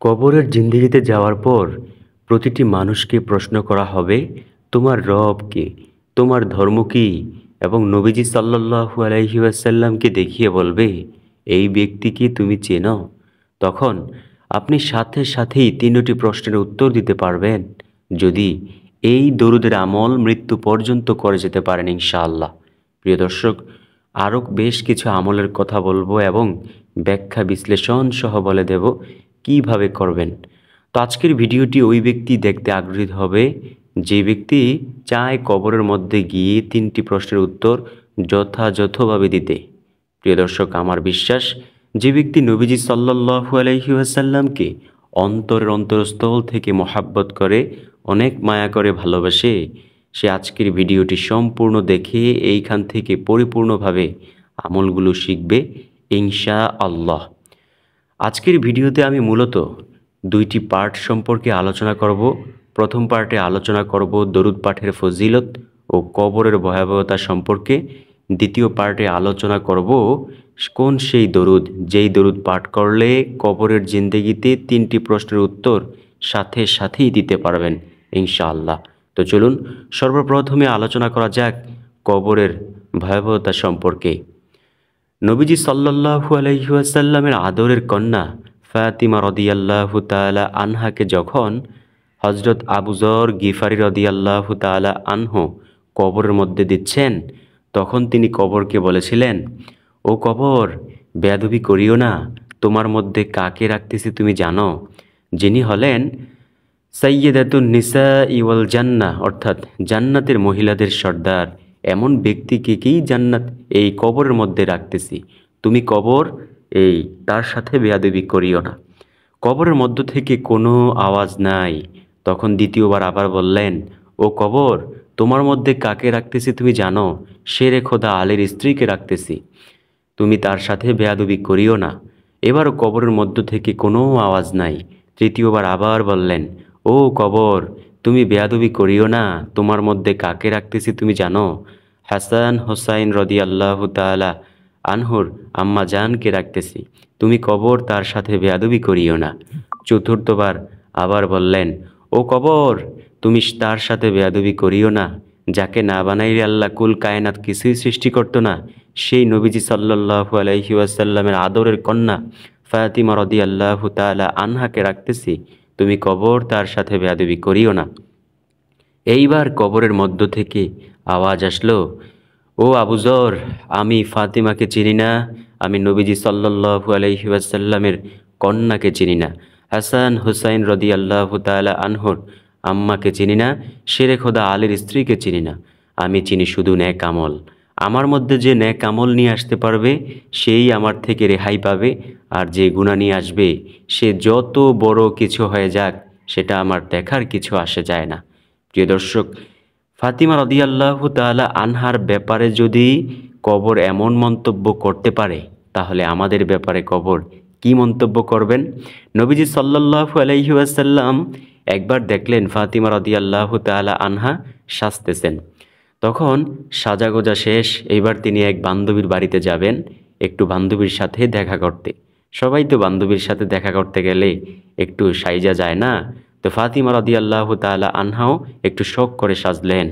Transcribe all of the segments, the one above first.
কবরের জিন্দেগিতে যাওয়ার পর প্রতিটি মানুষকে প্রশ্ন করা হবে, তোমার রব কে, তোমার ধর্ম কি? এবং নবীজি সাল্লাল্লাহু আলাইহি ওয়াসাল্লামকে দেখিয়ে বলবে, এই ব্যক্তিকে তুমি চেনো? তখন আপনি সাথে সাথেই তিনটি প্রশ্নের উত্তর দিতে পারবেন, যদি এই দরুদের আমল মৃত্যু পর্যন্ত করে যেতে পারেন ইনশাআল্লাহ। প্রিয় দর্শক, আরও বেশ কিছু আমলের কথা বলবো এবং ব্যাখ্যা বিশ্লেষণ সহ বলে দেব কিভাবে করবেন। তো আজকের ভিডিওটি ওই ব্যক্তি দেখতে আগ্রহী হবে যে ব্যক্তি চায় কবরের মধ্যে গিয়ে তিনটি প্রশ্নের উত্তর যথাযথভাবে দিতে। প্রিয় দর্শক, আমার বিশ্বাস যে ব্যক্তি নবীজি সাল্লাল্লাহু আলাইহি ওয়াসাল্লামকে অন্তরের অন্তরস্থল থেকে মহাব্বত করে, অনেক মায়া করে ভালোবাসে, সে আজকের ভিডিওটি সম্পূর্ণ দেখে এইখান থেকে পরিপূর্ণভাবে আমলগুলো শিখবে ইনশাআল্লাহ। আজকের ভিডিওতে আমি মূলত দুইটি পার্ট সম্পর্কে আলোচনা করব। প্রথম পার্টে আলোচনা করব দরুদ পাঠের ফজিলত ও কবরের ভয়াবহতা সম্পর্কে। দ্বিতীয় পার্টে আলোচনা করব কোন সেই দরুদ, যেই দরুদ পাঠ করলে কবরের জিন্দেগিতে তিনটি প্রশ্নের উত্তর সাথে সাথেই দিতে পারবেন ইনশাআল্লাহ। তো চলুন সর্বপ্রথমে আলোচনা করা যাক কবরের ভয়াবহতা সম্পর্কে। নবীজি সাল্লাল্লাহু আলাইহি ওয়াসাল্লামের আদরের কন্যা ফাতিমা রাদিয়াল্লাহু তাআলা আনহাকে যখন হযরত আবু যর গিফারি রাদিয়াল্লাহু তাআলা আনহু কবরের মধ্যে দিচ্ছেন, তখন তিনি কবরকে বলেছিলেন, ও কবর, বেয়াদবি করিও না, তোমার মধ্যে কাকে রাখতেছি তুমি জানো? যিনি হলেন সাইয়্যিদাতুন নিসাই ওয়াল জান্নাহ, অর্থাৎ জান্নাতের মহিলাদের সর্দার, এমন ব্যক্তিকে কি জান্নাত এই কবরের মধ্যে রাখতেছি, তুমি কবর এই তার সাথে বেয়াদবি করিও না। কবরের মধ্য থেকে কোনো আওয়াজ নাই। তখন দ্বিতীয়বার আবার বললেন, ও কবর, তোমার মধ্যে কাকে রাখতেছি তুমি জানো? শেরে খোদা আলীর স্ত্রীকে রাখতেছি, তুমি তার সাথে বেয়াদবি করিও না। এবারও কবরের মধ্য থেকে কোনো আওয়াজ নাই। তৃতীয়বার আবার বললেন, ও কবর, তুমি বেয়াদবি করিও না, তোমার মধ্যে কাকে রাখতেছি তুমি জানো? হাসান হোসাইন রাদিয়াল্লাহু তাআলা আনহুর আম্মা জানকে রাখতেছি, তুমি কবর তার সাথে বেয়াদবি করিও না। চতুর্থবার আবার বললেন, ও কবর, তুমি তার সাথে বেয়াদবি করিও না, যাকে না বানাইলে আল্লাহ কুল কায়নাত কিছুই সৃষ্টি করতো না, সেই নবীজি সাল্লাল্লাহু আলাইহি ওয়াসাল্লামের আদরের কন্যা ফাতিমা রাদিয়াল্লাহু তাআলা আনহাকে রাখতেছি, তুমি কবর তার সাথে বেয়াদবি করিও না। এইবার কবরের মধ্য থেকে আওয়াজ আসলো, ও আবু যর, আমি ফাতিমাকে চিনি না, আমি নবীজি সাল্লাল্লাহু আলাইহি ওয়াসাল্লামের কন্যাকে চিনি না, হাসান হুসাইন রাদিয়াল্লাহু তাআলা আনহুর আম্মাকে চিনি না, শেরে খোদা আলীর স্ত্রীকে চিনি না, আমি চিনি শুধু নেক আমল। আমার মধ্যে যে নেক আমল নিয়ে আসতে পারবে সেই আমার থেকে রেহাই পাবে, আর যে গুনাহ নিয়ে আসবে সে যত বড় কিছু হয়ে যাক সেটা আমার দেখার কিছু আসে যায় না। প্রিয় দর্শক, ফাতিমা রাদিয়াল্লাহু তাআলা আনহার ব্যাপারে যদি কবর এমন মন্তব্য করতে পারে, তাহলে আমাদের ব্যাপারে কবর কি মন্তব্য করবেন? নবীজি সাল্লাল্লাহু আলাইহি ওয়াসাল্লাম একবার দেখলেন ফাতিমা রাদিয়াল্লাহু তাআলা আনহা সাজতেছেন। তখন সাজাগোজা শেষ, এইবার তিনি এক বান্ধবীর বাড়িতে যাবেন একটু বান্ধবীর সাথে দেখা করতে। সবাই তো বান্ধবীর সাথে দেখা করতে গেলে একটু সাইজা যায় না? তো ফাতিমা রাদিয়াল্লাহু তাআলা আনহাও একটু শখ করে সাজলেন।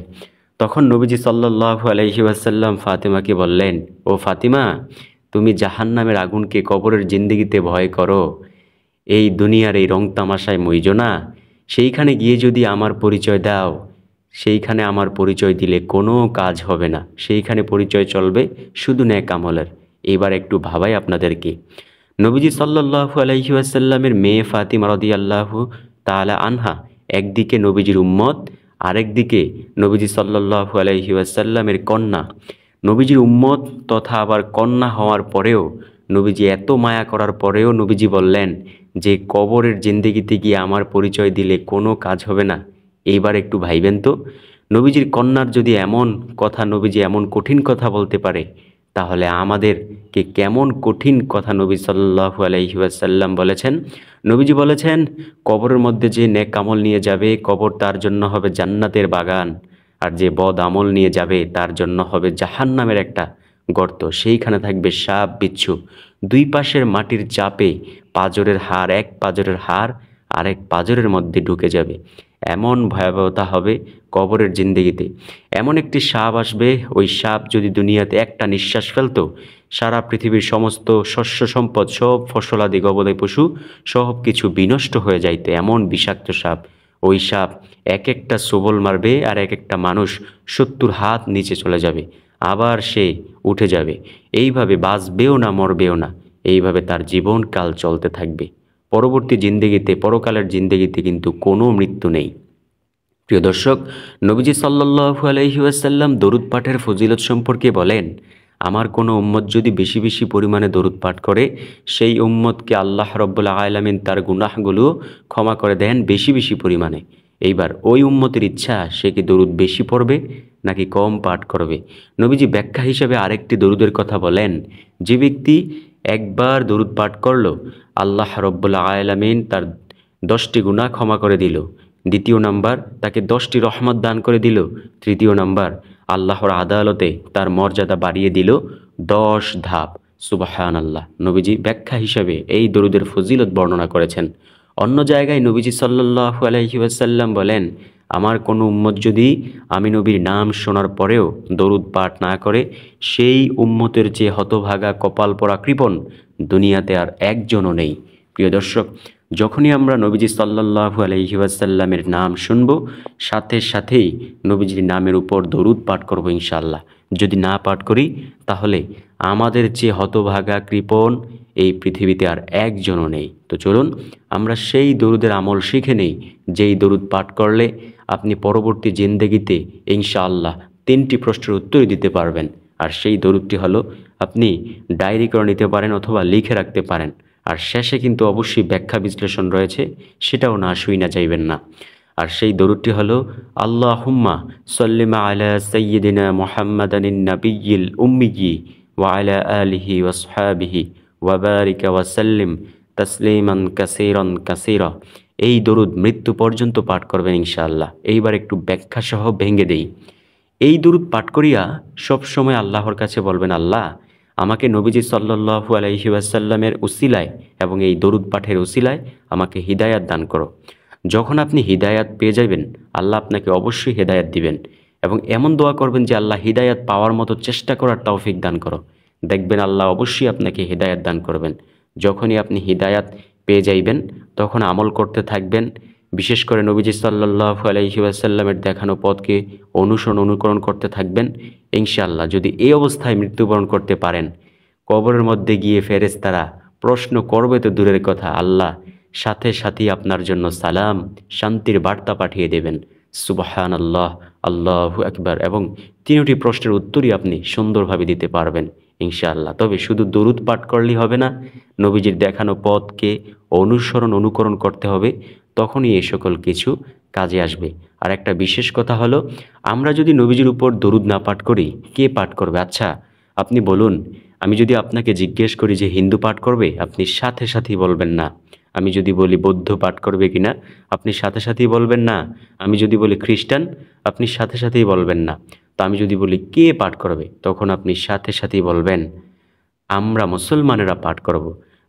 তখন নবীজি সাল্লাল্লাহু আলাইহি ওয়াসাল্লাম ফাতিমাকে বললেন, ও ফাতিমা, তুমি জাহান্নামের আগুনকে কবরের জিন্দেগিতে ভয় করো, এই দুনিয়ার এই রং তামাশায় মইজো না, সেইখানে গিয়ে যদি আমার পরিচয় দাও, সেইখানে আমার পরিচয় দিলে কোনো কাজ হবে না, সেইখানে পরিচয় চলবে শুধু নেক আমলের। এবার একটু ভাবাই আপনাদেরকে, নবীজি সাল্লাল্লাহু আলাইহি ওয়াসাল্লামের মেয়ে ফাতিমা রাদিয়াল্লাহু তাআলা আনহা একদিকে নবীজির উম্মত, আরেকদিকে নবীজি সাল্লাল্লাহু আলাইহি ওয়াসাল্লামের কন্যা। নবীজির উম্মত তথা আবার কন্যা হওয়ার পরেও, নবীজি এত মায়া করার পরেও নবীজি বললেন যে কবরের জিন্দেগিতে গিয়ে আমার পরিচয় দিলে কোনো কাজ হবে না। এইবার একটু ভাইবেন তো, নবীজির কন্যার যদি এমন কথা, নবীজি এমন কঠিন কথা বলতে পারে, তাহলে আমাদেরকে কেমন কঠিন কথা নবী সাল্লাল্লাহু আলাইহি ওয়াসাল্লাম বলেছেন। নবীজি বলেছেন, কবরের মধ্যে যে নেক আমল নিয়ে যাবে কবর তার জন্য হবে জান্নাতের বাগান, আর যে বদ আমল নিয়ে যাবে তার জন্য হবে জাহান্নামের একটা গর্ত, সেইখানে থাকবে সাপ বিচ্ছু। দুই পাশের মাটির চাপে এক পাঁজরের হাড় আরেক পাঁজরের মধ্যে ঢুকে যাবে। এমন ভয়াবহতা হবে কবরের জিন্দেগিতে। এমন একটি সাপ আসবে, ওই সাপ যদি দুনিয়াতে একটা নিঃশ্বাস ফেলতো, সারা পৃথিবীর সমস্ত শস্য সম্পদ, সব ফসলাদি গবাদি পশু সব কিছু বিনষ্ট হয়ে যাইতে। এমন বিষাক্ত সাপ। ওই সাপ এক একটা সবল মারবে আর এক একটা মানুষ 70 হাত নিচে চলে যাবে, আবার সে উঠে যাবে। এইভাবে বাঁচবেও না, মরবেও না, এইভাবে তার জীবনকাল চলতে থাকবে। পরবর্তী জিন্দেগিতে, পরকালের জিন্দেগিতে কিন্তু কোনো মৃত্যু নেই। প্রিয় দর্শক, নবীজি সাল্লাল্লাহু আলাইহি ওয়াসাল্লাম দরুদ পাঠের ফজিলত সম্পর্কে বলেন, আমার কোনো উম্মত যদি বেশি বেশি পরিমাণে দরুদ পাঠ করে, সেই উম্মতকে আল্লাহ রাব্বুল আলামিন তার গুনাহগুলো ক্ষমা করে দেন বেশি বেশি পরিমাণে। এইবার ওই উম্মতের ইচ্ছা, সে কি দরুদ বেশি পড়বে নাকি কম পাঠ করবে। নবীজি ব্যাখ্যা হিসেবে আরেকটি দরুদের কথা বলেন, যে ব্যক্তি একবার দরুদ পাঠ করলো, আল্লাহ রাব্বুল আলামিন তার 10টি গুনাহ ক্ষমা করে দিল। দ্বিতীয় নাম্বার, তাকে 10টি রহমত দান করে দিল। তৃতীয় নাম্বার, আল্লাহর আদালতে তার মর্যাদা বাড়িয়ে দিল 10 ধাপ। সুবহানাল্লাহ। নবীজি ব্যাখ্যা হিসাবে এই দরুদের ফজিলত বর্ণনা করেছেন। অন্য জায়গায় নবীজি সাল্লাল্লাহু আলাইহি ওয়াসাল্লাম বলেন, আমার কোনো উম্মত যদি আমি নবীর নাম শোনার পরেও দরুদ পাঠ না করে, সেই উম্মতের যে হতভাগা কপাল পরা কৃপণ দুনিয়াতে আর একজনও নেই। প্রিয় দর্শক, যখনই আমরা নবীজি সাল্লাল্লাহু আলাইহি ওয়াসাল্লামের নাম শুনব, সাথে সাথেই নবীজির নামের উপর দরুদ পাঠ করব ইনশাআল্লাহ। যদি না পাঠ করি, তাহলে আমাদের যে হতভাগা কৃপণ এই পৃথিবীতে আর একজনও নেই। তো চলুন আমরা সেই দরুদের আমল শিখে নেই, যেই দরুদ পাঠ করলে আপনি পরবর্তী জিন্দেগিতে ইনশাআল্লাহ 3টি প্রশ্নের উত্তর দিতে পারবেন। আর সেই দরুদটি হলো, আপনি ডায়েরি করে নিতে পারেন অথবা লিখে রাখতে পারেন। আর শেষে কিন্তু অবশ্যই ব্যাখ্যা বিশ্লেষণ রয়েছে, সেটাও না শুই না যাইবেন না। আর সেই দরুদটি হলো, আল্লাহুম্মা সাল্লিমা আলা সাইয়্যিদিনা মুহাম্মাদানিন নাবিয়্যিল উম্মিয়্যি ওয়া আলা আলিহি ওয়া আসহাবিহি ওয়া বারিক ওয়া সাল্লিম তাসলিমান কাসীরান কাসীরা। এই দরুদ মৃত্যু পর্যন্ত পাঠ করবেন ইনশাআল্লাহ। এইবার একটু ব্যাখ্যা সহ ভেঙে দেই। এই দরুদ পাঠ করিয়া সব সময় আল্লাহর কাছে বলবেন, আল্লাহ আমাকে নবীজি সাল্লাল্লাহু আলাইহি ওয়াসাল্লামের উসিলায় এবং এই দরুদ পাঠের উসিলায় আমাকে হিদায়াত দান করো। যখন আপনি হিদায়াত পেয়ে যাবেন, আল্লাহ আপনাকে অবশ্যই হিদায়াত দিবেন। এবং এমন দোয়া করবেন যে, আল্লাহ হিদায়াত পাওয়ার মতো চেষ্টা করার তৌফিক দান করো। দেখবেন আল্লাহ অবশ্যই আপনাকে হিদায়াত দান করবেন। যখনই আপনি হিদায়াত পেয়ে যাইবেন, তখন আমল করতে থাকবেন। বিশেষ করে নবীজি সাল্লাল্লাহু আলাইহি ওয়াসাল্লামের দেখানো পথকে অনুকরণ করতে থাকবেন। ইনশাআল্লাহ যদি এই অবস্থায় মৃত্যুবরণ করতে পারেন, কবরের মধ্যে গিয়ে ফেরেশতারা প্রশ্ন করবে তো দূরের কথা, আল্লাহ সাথে সাথেই আপনার জন্য সালাম, শান্তির বার্তা পাঠিয়ে দেবেন। সুবহানাল্লাহ, আল্লাহু আকবার। এবং 3টি প্রশ্নের উত্তরই আপনি সুন্দরভাবে দিতে পারবেন ইনশাআল্লাহ। তবে শুধু দরুদ পাঠ করলেই হবে না, নবীজির দেখানো পথকে অনুকরণ করতে হবে, তখনই এই সকল কিছু কাজে আসবে। আর একটা বিশেষ কথা হলো, আমরা যদি নবীজির উপর দরুদ না পাঠ করি, কে পাঠ করবে? আচ্ছা আপনি বলুন, আমি যদি আপনাকে জিজ্ঞেস করি যে হিন্দু পাঠ করবে, আপনি সাথে সাথেই বলবেন না। আমি যদি বলি বৌদ্ধ পাঠ করবে কিনা, আপনি সাথে সাথেই বলবেন না। আমি যদি বলি খ্রিস্টান, আপনি সাথে সাথেই বলবেন না। তো আমি যদি বলি কে পাঠ করবে, তখন আপনি সাথে সাথেই বলবেন আমরা মুসলমানেরা পাঠ করব।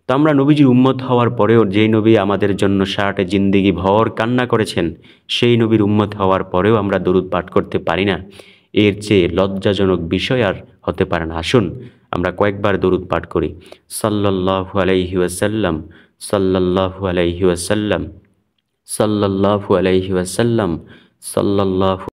তো আমরা নবীজির উম্মত হওয়ার পরেও, যেই নবী আমাদের জন্য সারাটা জিন্দেগি ভর কান্না করেছেন, সেই নবীর উম্মত হওয়ার পরেও আমরা দরুদ পাঠ করতে পারি না। এর চেয়ে লজ্জাজনক বিষয় আর হতে পারে না। আসুন আমরা কয়েকবার দরুদ পাঠ করি। সাল্লাল্লাহু আলাইহি ওয়াসাল্লাম, সাল্লাল্লাহু আলাইহি ওয়াসাল্লাম, সাল্লাল্লাহু আলাইহি ওয়াসাল্লাম, সাল্লাল্লাহু